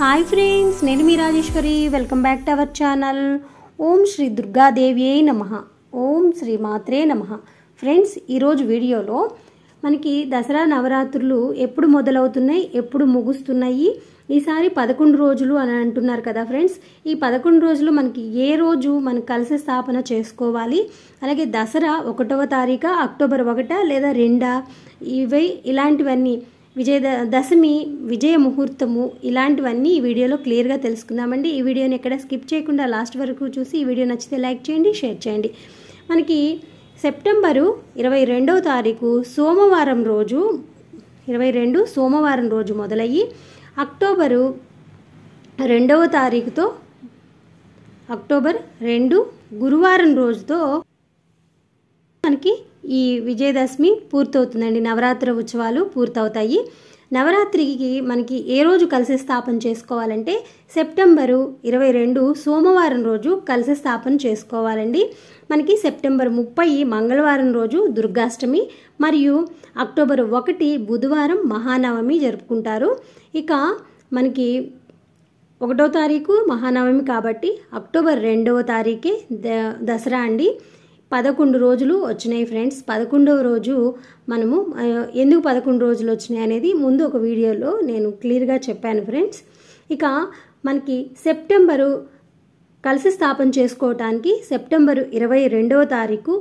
हाय friends నేను మీ Rajeshwari welcome back to our channel Om Shri దుర్గాదేవియే నమః ఓం శ్రీ మాత్రే నమః ఫ్రెండ్స్ ఈ రోజు వీడియోలో మనకి దసరా నవరాత్రులు ఎప్పుడు మొదలవుతున్నాయి ఎప్పుడు ముగుస్తున్నాయి ఈసారి 11 రోజులు అని అంటున్నారు కదా ఫ్రెండ్స్ ఈ 11 రోజులు మనకి ఏ రోజు మనం కలశ స్థాపన చేసుకోవాలి అలాగే దసరా 1వ తారీఖు అక్టోబర్ 1 లేదా 2 ఇవే ఇలాంటివన్నీ విజయదశమి విజయ ముహూర్తము ఇలాంటివన్నీ ఈ వీడియోలో క్లియర్గా తెలుసుకుందామండి। ఈ వీడియోని ఎక్కడ స్కిప్ చేయకుండా లాస్ట్ వరకు చూసి ఈ వీడియో నచ్చితే లైక్ చేయండి షేర్ చేయండి। మనకి సెప్టెంబరు 22వ తారీఖు సోమవారం రోజు 22 సోమవారం రోజు మొదలయ్యి అక్టోబరు 2వ తారీఖుతో అక్టోబర్ 2 గురువారం రోజుతో మనకి ఈ విజయదశమి పూర్తవుతుందండి। నవరాత్రి ఉత్సవాలు పూర్తవుతాయి। నవరాత్రికి మనకి ఏ రోజు కలశ స్థాపన చేసుకోవాలంటే సెప్టెంబరు 22 సోమవారం రోజు కలశ స్థాపన చేసుకోవాలండి। మనకి సెప్టెంబర్ 30 మంగళవారం రోజు దుర్గాష్టమి మరియు అక్టోబర్ 1 బుధవారం మహానవమి జరుపుకుంటారు। ఇక మనకి 1వ తారీఖు మహానవమి కాబట్టి అక్టోబర్ 2వ తారీఖే దసరా అండి। 11 రోజులు వచ్చినాయి ఫ్రెండ్స్। 11వ రోజు మనము ఎందుకు 11 రోజులు వచ్చినాయి అనేది ముందు ఒక వీడియోలో నేను క్లియర్గా చెప్పాను ఫ్రెండ్స్। ఇక మనకి సెప్టెంబరు కలశ స్థాపన చేసుకోవటానికి సెప్టెంబరు 22వ తారీఖు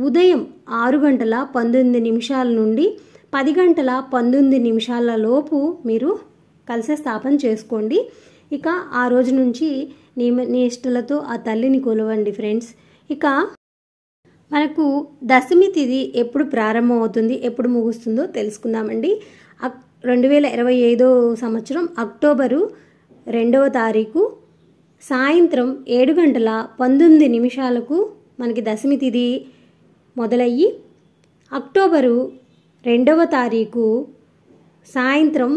ఉదయం 6:19 నుండి 10:19 లోపు మీరు కలశ స్థాపన చేసుకోండి। ఇక ఆ రోజు నుంచి నిష్టలతో ఆ తల్లిని కొలవండి ఫ్రెండ్స్। ఇక మనకు దశమి తిథి ఎప్పుడు ప్రారంభమవుతుంది ఎప్పుడు ముగుస్తుందో తెలుసుకుందామండి। 2025 సంవత్సరం అక్టోబరు 2వ తారీఖు సాయంత్రం 7:19 మనకి దశమి తిథి మొదలయ్యి అక్టోబరు 2వ తారీఖు సాయంత్రం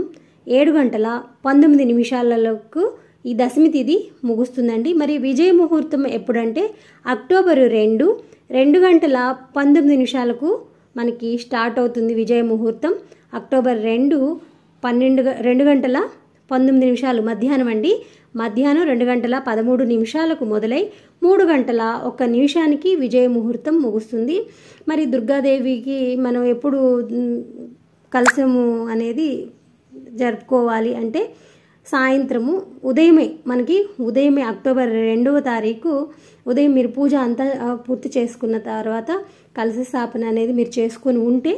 7:19 ఈ దశమి తిథి ముగుస్తుందండి। మరి విజయ ముహూర్తం ఎప్పుడంటే అక్టోబరు 2:19 మనకి స్టార్ట్ అవుతుంది విజయ ముహూర్తం। అక్టోబర్ 2:19 మధ్యాహ్నం అండి। మధ్యాహ్నం 2:13 మొదలై 3:01 విజయ ముహూర్తం ముగుస్తుంది। మరి దుర్గాదేవికి మనం ఎప్పుడు కలశము అనేది జరుపుకోవాలి అంటే సాయంత్రము ఉదయమే అక్టోబర్ 2వ తారీఖు ఉదయం మీరు పూజ అంతా పూర్తి చేసుకున్న తర్వాత కలశ స్థాపన అనేది మీరు చేసుకొని ఉంటే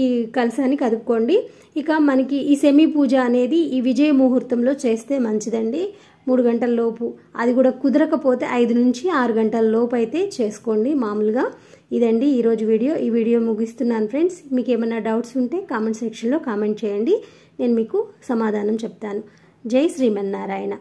ఈ కలశాన్ని కదుపుకోండి। ఇక మనకి ఈ సెమీ పూజ అనేది ఈ విజయ ముహూర్తంలో చేస్తే మంచిదండి। 3 గంటల లోపు, అది కూడా కుదరకపోతే 5 నుంచి 6 గంటల లోపు అయితే చేసుకోండి మామూలుగా। ఇదండి ఈరోజు వీడియో। ఈ వీడియో ముగిస్తున్నాను ఫ్రెండ్స్। మీకు ఏమైనా డౌట్స్ ఉంటే కామెంట్ సెక్షన్లో కామెంట్ చేయండి, నేను మీకు సమాధానం చెప్తాను। జై శ్రీమన్నారాయణ।